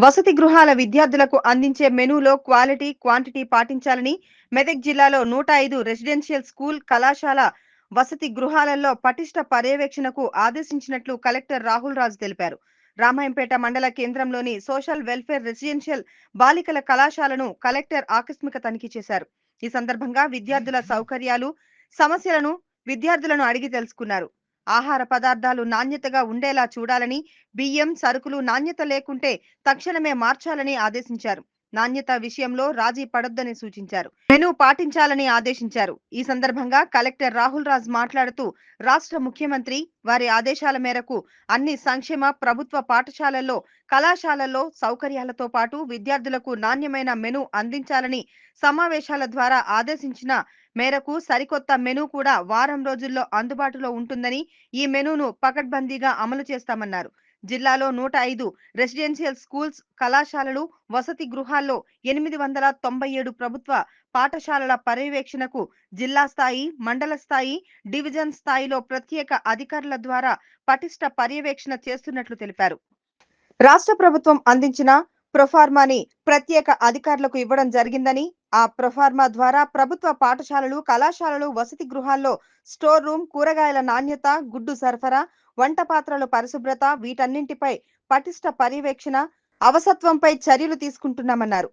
వసతి గృహాల విద్యార్థులకు అందించే మెనూలో క్వాలిటీ, క్వాంటిటీ పాటించాలని మెదక్ జిల్లాలో 105 రెసిడెన్షియల్ స్కూల్, కళాశాల వసతి గృహాలలో పటిష్ట పర్యవేక్షణకు ఆదేశించినట్లు కలెక్టర్ రాహుల్ రాజ్ తెలిపారు. రామాయంపేట మండల కేంద్రంలోని సోషల్ వెల్ఫేర్ రెసిడెన్షియల్ బాలికల కళాశాలను కలెక్టర్ ఆకస్మిక తనిఖీ చేశారు. ఈ సందర్భంగా విద్యార్థుల సౌకర్యాలు, సమస్యలను విద్యార్థులను అడిగి తెలుసుకున్నారు. ఆహార పదార్థాలు నాణ్యతగా ఉండేలా చూడాలని, బియ్యం, సరుకులు నాణ్యత లేకుంటే తక్షణమే మార్చాలని ఆదేశించారు. నాణ్యత విషయంలో రాజీ పడొద్దని సూచించారు. మెనూ పాటించాలని ఆదేశించారు. ఈ సందర్భంగా కలెక్టర్ రాహుల్ రాజ్ మాట్లాడుతూ, రాష్ట్ర ముఖ్యమంత్రి వారి ఆదేశాల మేరకు అన్ని సంక్షేమ ప్రభుత్వ పాఠశాలల్లో, కళాశాలల్లో సౌకర్యాలతో పాటు విద్యార్థులకు నాణ్యమైన మెనూ అందించాలని సమావేశాల ద్వారా ఆదేశించిన మేరకు సరికొత్త మెనూ కూడా వారం రోజుల్లో అందుబాటులో ఉంటుందని, ఈ మెనూను పకడ్బందీగా అమలు చేస్తామన్నారు. జిల్లాలో 105 రెసిడెన్షియల్ స్కూల్స్, కళాశాలలు, వసతి గృహాల్లో 897 ప్రభుత్వ పాఠశాలల పర్యవేక్షణకు జిల్లా స్థాయి, మండల స్థాయి, డివిజన్ స్థాయిలో ప్రత్యేక అధికారుల ద్వారా పటిష్ట పర్యవేక్షణ చేస్తున్నట్లు తెలిపారు. రాష్ట్ర ప్రభుత్వం అందించిన ప్రొఫార్మాని ప్రత్యేక అధికారులకు ఇవ్వడం జరిగిందని, ఆ ప్రొఫార్మా ద్వారా ప్రభుత్వ పాఠశాలలు, కళాశాలలు, వసతి గృహాల్లో స్టోర్ రూమ్, కూరగాయల నాణ్యత, గుడ్డు సరఫరా, వంట పాత్రల పరిశుభ్రత వీటన్నింటిపై పటిష్ట పర్యవేక్షణ, అవసత్వంపై చర్యలు తీసుకుంటున్నామన్నారు.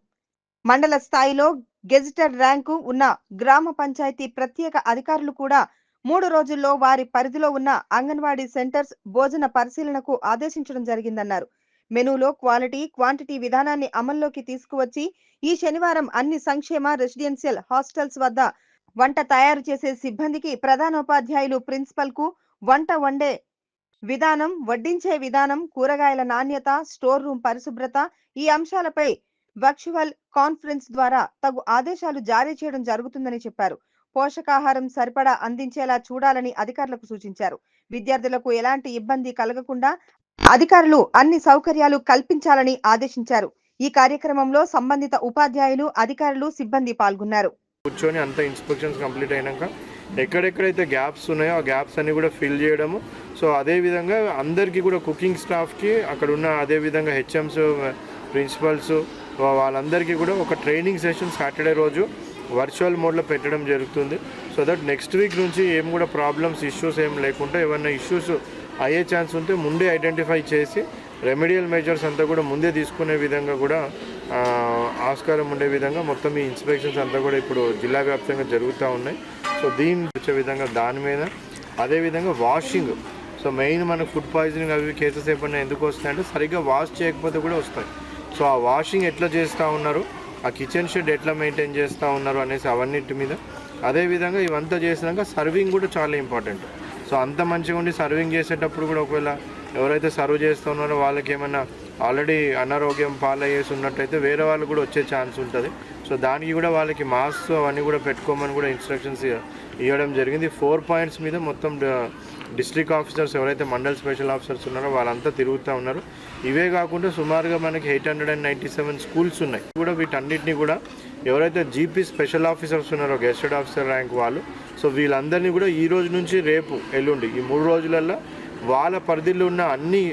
మండల స్థాయిలో గెజిటెడ్ ర్యాంకు ఉన్న గ్రామ పంచాయతీ ప్రత్యేక అధికారులు కూడా 3 రోజుల్లో వారి పరిధిలో ఉన్న అంగన్వాడీ సెంటర్స్ భోజన పరిశీలనకు ఆదేశించడం జరిగిందన్నారు. మెనూలో క్వాలిటీ, క్వాంటిటీ విధానాన్ని అమల్లోకి తీసుకువచ్చి ఈ శనివారం అన్ని సంక్షేమ రెసిడెన్షియల్ హాస్టల్స్ వద్ద వంట తయారు చేసే సిబ్బందికి, ప్రధానోపాధ్యాయులు, ప్రిన్సిపల్ కు వంట వండే విధానం, వడ్డించే విధానం, కూరగాయల నాణ్యత, స్టోర్ రూమ్ పరిశుభ్రత ఈ అంశాలపై వర్చువల్ కాన్ఫరెన్స్ ద్వారా తగు ఆదేశాలు జారీ చేయడం జరుగుతుందని చెప్పారు. పోషకాహారం సరిపడా అందించేలా చూడాలని అధికారులకు సూచించారు. విద్యార్థులకు ఎలాంటి ఇబ్బంది కలగకుండా అధికారులు అన్ని సౌకర్యాలు కల్పించాలని ఆదేశించారు. ఈ కార్యక్రమంలో సంబంధిత ఉపాధ్యాయులు, అధికారులు, సిబ్బంది పాల్గొన్నారు. కూర్చొని అంత ఇన్స్పెక్షన్స్ కంప్లీట్ అయినాక ఎక్కడెక్కడైతే గ్యాప్స్ ఉన్నాయో ఆ గ్యాప్స్ అన్ని కూడా ఫిల్ చేయడము. సో అదేవిధంగా అందరికీ కూడా కుకింగ్ స్టాఫ్కి అక్కడ ఉన్న అదేవిధంగా హెచ్ఎంస్, ప్రిన్సిపల్స్ వాళ్ళందరికీ కూడా ఒక ట్రైనింగ్ సెషన్ సాటర్డే రోజు వర్చువల్ మోడ్లో పెట్టడం జరుగుతుంది. సో దట్ నెక్స్ట్ వీక్ నుంచి ఏం కూడా ప్రాబ్లమ్స్, ఇష్యూస్ ఏం లేకుండా ఏమైనా ఇష్యూస్ అయ్యే ఛాన్స్ ఉంటే ముందే ఐడెంటిఫై చేసి రెమెడియల్ మెజర్స్ అంతా కూడా ముందే తీసుకునే విధంగా కూడా ఆస్కారం ఉండే విధంగా మొత్తం ఈ ఇన్స్పెక్షన్స్ అంతా కూడా ఇప్పుడు జిల్లా వ్యాప్తంగా జరుగుతూ ఉన్నాయి. సో దీన్ని వచ్చే విధంగా దాని మీద అదేవిధంగా వాషింగ్. సో మెయిన్ మనకు ఫుడ్ పాయిజనింగ్ అవి కేసెస్ ఏమన్నా ఎందుకు వస్తాయంటే సరిగ్గా వాష్ చేయకపోతే కూడా వస్తాయి. సో ఆ వాషింగ్ ఎట్లా చేస్తూ ఉన్నారు, ఆ కిచెన్ షెడ్ ఎట్లా మెయింటైన్ చేస్తూ ఉన్నారు అనేసి అవన్నిటి మీద. అదేవిధంగా ఇవంతా చేసినాక సర్వింగ్ కూడా చాలా ఇంపార్టెంట్. సో అంత మంచిగా ఉండి సర్వింగ్ చేసేటప్పుడు కూడా ఒకవేళ ఎవరైతే సర్వ్ చేస్తున్నారో వాళ్ళకి ఏమైనా ఆల్రెడీ అనారోగ్యం పాలయ్యేసి ఉన్నట్టయితే వేరే వాళ్ళు కూడా వచ్చే ఛాన్స్ ఉంటుంది. సో దానికి కూడా వాళ్ళకి మాస్క్ అవన్నీ కూడా పెట్టుకోమని కూడా ఇన్స్ట్రక్షన్స్ ఇవ్వడం జరిగింది. 4 పాయింట్స్ మీద మొత్తం డిస్ట్రిక్ట్ ఆఫీసర్స్ ఎవరైతే మండల్ స్పెషల్ ఆఫీసర్స్ ఉన్నారో వాళ్ళంతా తిరుగుతూ ఉన్నారు. ఇవే కాకుండా సుమారుగా మనకి 897 స్కూల్స్ ఉన్నాయి. కూడా వీటన్నిటిని కూడా ఎవరైతే జీపీ స్పెషల్ ఆఫీసర్స్ ఉన్నారో గెస్టెడ్ ఆఫీసర్ ర్యాంక్ వాళ్ళు, సో వీళ్ళందరినీ కూడా ఈ రోజు నుంచి రేపు ఎల్లుండి ఈ 3 రోజులలో వాళ్ళ పరిధిలో ఉన్న అన్ని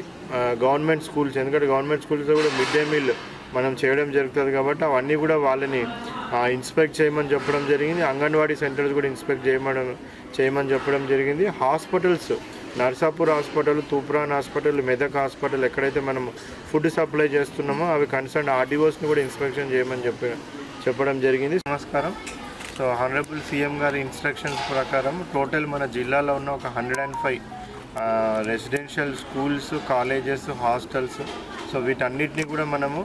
గవర్నమెంట్ స్కూల్స్, ఎందుకంటే గవర్నమెంట్ స్కూల్స్లో కూడా మిడ్ డే మీల్ మనం చేయడం జరుగుతుంది కాబట్టి అవన్నీ కూడా వాళ్ళని ఇన్స్పెక్ట్ చేయమని చెప్పడం జరిగింది. అంగన్వాడీ సెంటర్స్ కూడా ఇన్స్పెక్ట్ చేయమని చెప్పడం జరిగింది. Hospitals, Narsapur hospital, Toopran hospital, Medak hospital ఎక్కడైతే మనం ఫుడ్ సప్లై చేస్తున్నామో అవి కన్సర్న్ ఆర్డీఓస్ని కూడా ఇన్స్పెక్షన్ చేయమని చెప్పడం జరిగింది. నమస్కారం. సో హానరబుల్ సీఎం గారి ఇన్స్ట్రక్షన్స్ ప్రకారం టోటల్ మన జిల్లాలో ఉన్న ఒక 105 residential schools, colleges, hostels, so వీటన్నిటిని కూడా మనము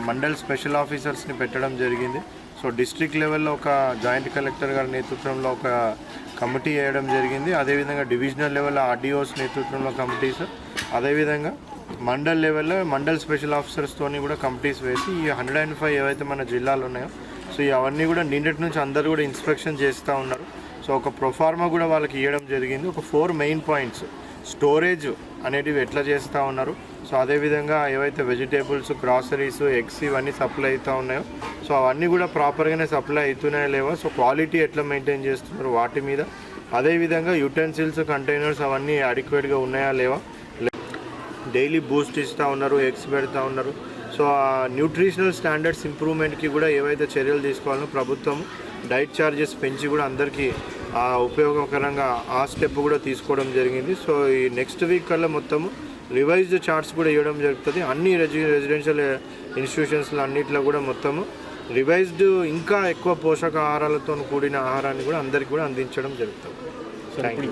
మండల్ స్పెషల్ ఆఫీసర్స్ని పెట్టడం జరిగింది. సో డిస్ట్రిక్ట్ లెవెల్లో ఒక జాయింట్ కలెక్టర్ గారి నేతృత్వంలో ఒక కమిటీ వేయడం జరిగింది. అదేవిధంగా డివిజనల్ లెవెల్లో ఆర్డీఓస్ నేతృత్వంలో కమిటీస్, అదేవిధంగా మండల్ లెవెల్లో మండల్ స్పెషల్ ఆఫీసర్స్తోని కూడా కమిటీస్ వేసి ఈ 105 ఏవైతే మన జిల్లాలో ఉన్నాయో సో అవన్నీ కూడా నిన్నటి నుంచి అందరూ కూడా ఇన్స్పెక్షన్ చేస్తూ ఉన్నారు. సో ఒక ప్రొఫార్మా కూడా వాళ్ళకి ఇవ్వడం జరిగింది. ఒక 4 మెయిన్ పాయింట్స్, స్టోరేజ్ అనేటివి ఎట్లా చేస్తూ ఉన్నారు, సో అదేవిధంగా ఏవైతే వెజిటేబుల్స్, గ్రాసరీస్, ఎగ్స్ ఇవన్నీ సప్లై అవుతూ ఉన్నాయో సో అవన్నీ కూడా ప్రాపర్గానే సప్లై అవుతున్నాయా లేవా, సో క్వాలిటీ ఎట్లా మెయింటైన్ చేస్తున్నారు వాటి మీద, అదేవిధంగా యుటెన్సిల్స్, కంటైనర్స్ అవన్నీ అడిక్వేట్గా ఉన్నాయా లేవా, డైలీ బూస్ట్ ఇస్తూ ఉన్నారు, ఎగ్స్ పెడతా ఉన్నారు. సో ఆ న్యూట్రిషనల్ స్టాండర్డ్స్ ఇంప్రూవ్మెంట్కి కూడా ఏవైతే చర్యలు తీసుకోవాలో ప్రభుత్వం డైట్ ఛార్జెస్ పెంచి కూడా అందరికీ ఉపయోగకరంగా ఆ స్టెప్ కూడా తీసుకోవడం జరిగింది. సో ఈ నెక్స్ట్ వీక్ కల్లా మొత్తము రివైజ్డ్ చార్ట్స్ కూడా ఇవ్వడం జరుగుతుంది. అన్ని రెసిడెన్షియల్ ఇన్స్టిట్యూషన్స్లో అన్నింటిలో కూడా మొత్తము రివైజ్డ్ ఇంకా ఎక్కువ పోషకాహారాలతో కూడిన ఆహారాన్ని కూడా అందరికీ కూడా అందించడం జరుగుతుంది. Thank you.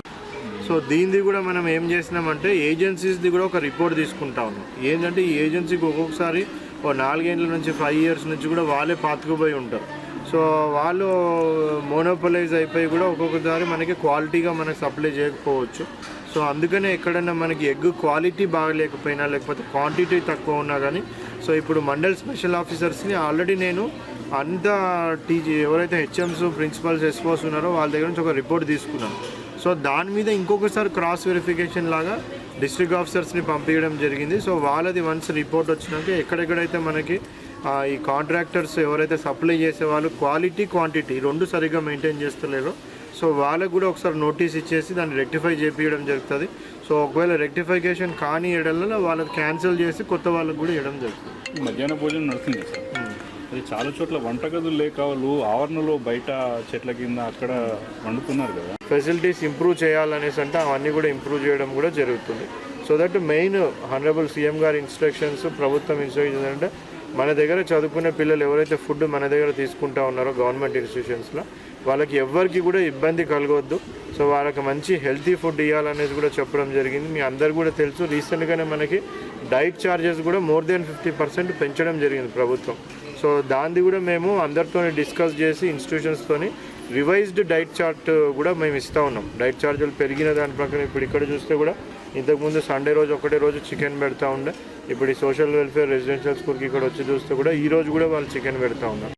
సో దీనిది కూడా మనం ఏం చేసినామంటే ఏజెన్సీస్ది కూడా ఒక రిపోర్ట్ తీసుకుంటా ఉన్నాం. ఏంటంటే ఈ ఏజెన్సీకి ఒక్కొక్కసారి 4 ఏళ్ళ నుంచి 5 years నుంచి కూడా వాళ్ళే పాతుకుపోయి ఉంటారు. సో వాళ్ళు మోనోపలైజ్ అయిపోయి కూడా ఒక్కొక్కసారి మనకి క్వాలిటీగా మనకు సప్లై చేయకపోవచ్చు. సో అందుకనే ఎక్కడన్నా మనకి ఎగ్ క్వాలిటీ బాగలేకపోయినా లేకపోతే క్వాంటిటీ తక్కువ ఉన్నా కానీ సో ఇప్పుడు మండల్ స్పెషల్ ఆఫీసర్స్ని ఆల్రెడీ నేను అంతా ఎవరైతే హెచ్ఎంస్ ప్రిన్సిపల్స్ ఎస్ఓస్ ఉన్నారో వాళ్ళ దగ్గర నుంచి ఒక రిపోర్ట్ తీసుకున్నాను. సో దాని మీద ఇంకొకసారి క్రాస్ వెరిఫికేషన్ లాగా డిస్ట్రిక్ట్ ఆఫీసర్స్ని పంపించడం జరిగింది. సో వాళ్ళది వన్స్ రిపోర్ట్ వచ్చినాక ఎక్కడెక్కడైతే మనకి ఈ కాంట్రాక్టర్స్ ఎవరైతే సప్లై చేసే వాళ్ళు క్వాలిటీ క్వాంటిటీ రెండు సరిగ్గా మెయింటైన్ చేస్తలేరో సో వాళ్ళకు కూడా ఒకసారి నోటీస్ ఇచ్చేసి దాన్ని రెక్టిఫై చేపించడం జరుగుతుంది. సో ఒకవేళ రెక్టిఫికేషన్ కాని ఏడల్లో వాళ్ళకి క్యాన్సిల్ చేసి కొత్త వాళ్ళకు కూడా ఇవ్వడం జరుగుతుంది. మధ్యాహ్న భోజనం నడుస్తుంది సార్. అది చాలా చోట్ల వంటగదులు లేక వాళ్ళు ఆవరణలో బయట చెట్ల కింద అక్కడ వండుతున్నారు కదా. ఫెసిలిటీస్ ఇంప్రూవ్ చేయాలనేసి అంటే అవన్నీ కూడా ఇంప్రూవ్ చేయడం కూడా జరుగుతుంది. So that main honourable CM గారి ఇన్స్ట్రక్షన్స్ ప్రభుత్వం ఇన్స్ట్రక్షన్స్ అంటే మన దగ్గర చదువుకునే పిల్లలు ఎవరైతే ఫుడ్ మన దగ్గర తీసుకుంటా ఉన్నారో గవర్నమెంట్ ఇన్స్టిట్యూషన్స్లో వాళ్ళకి ఎవ్వరికి కూడా ఇబ్బంది కలగవద్దు. సో వాళ్ళకి మంచి హెల్తీ ఫుడ్ ఇవ్వాలనేది కూడా చెప్పడం జరిగింది. మీ అందరు కూడా తెలుసు రీసెంట్గానే మనకి డైట్ ఛార్జెస్ కూడా more than 50% పెంచడం జరిగింది ప్రభుత్వం. సో దాన్ని కూడా మేము అందరితో డిస్కస్ చేసి ఇన్స్టిట్యూషన్స్తోని రివైజ్డ్ డైట్ చార్ట్ కూడా మేము ఇస్తూ ఉన్నాం. డైట్ ఛార్జీలు పెరిగిన దాని ప్రకారం ఇప్పుడు ఇక్కడ చూస్తే కూడా ఇంతకుముందు సండే రోజు ఒకటే రోజు చికెన్ పెడతా ఉండే. ఇప్పుడు ఈ సోషల్ వెల్ఫేర్ రెసిడెన్షియల్ స్కూల్కి ఇక్కడ వచ్చి చూస్తే కూడా ఈ రోజు కూడా వాళ్ళు చికెన్ పెడతా ఉన్నారు.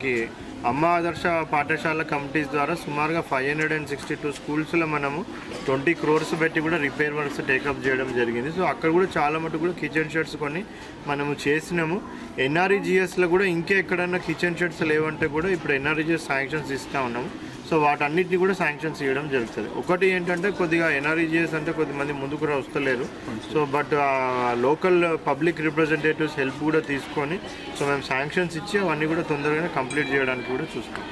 అమ్మ ఆదర్శ పాఠశాల కమిటీస్ ద్వారా సుమారుగా 562 స్కూల్స్లో మనము 20 crores పెట్టి కూడా రిపేర్ వర్క్స్ టేకప్ చేయడం జరిగింది. సో అక్కడ కూడా చాలా మటుకు కూడా కిచెన్ షెడ్స్ కొన్ని మనము చేసినాము. ఎన్ఆర్ఈజిఎస్లో కూడా ఇంకా ఎక్కడన్నా కిచెన్ షెడ్స్ లేవంటే కూడా ఇప్పుడు ఎన్ఆర్ఈజిఎస్ శాంక్షన్స్ ఇస్తూ ఉన్నాము. సో వాటన్నిటిని కూడా శాంక్షన్స్ ఇవ్వడం జరుగుతుంది. ఒకటి ఏంటంటే కొద్దిగా ఎన్ఆర్ఈజిఎస్ అంటే కొద్దిమంది ముందుకు వస్తలేరు. So but local public representatives help కూడా తీసుకొని సో మేము శాంక్షన్స్ ఇచ్చి అవన్నీ కూడా తొందరగానే కంప్లీట్ చేయడానికి కూడా చూస్తాం.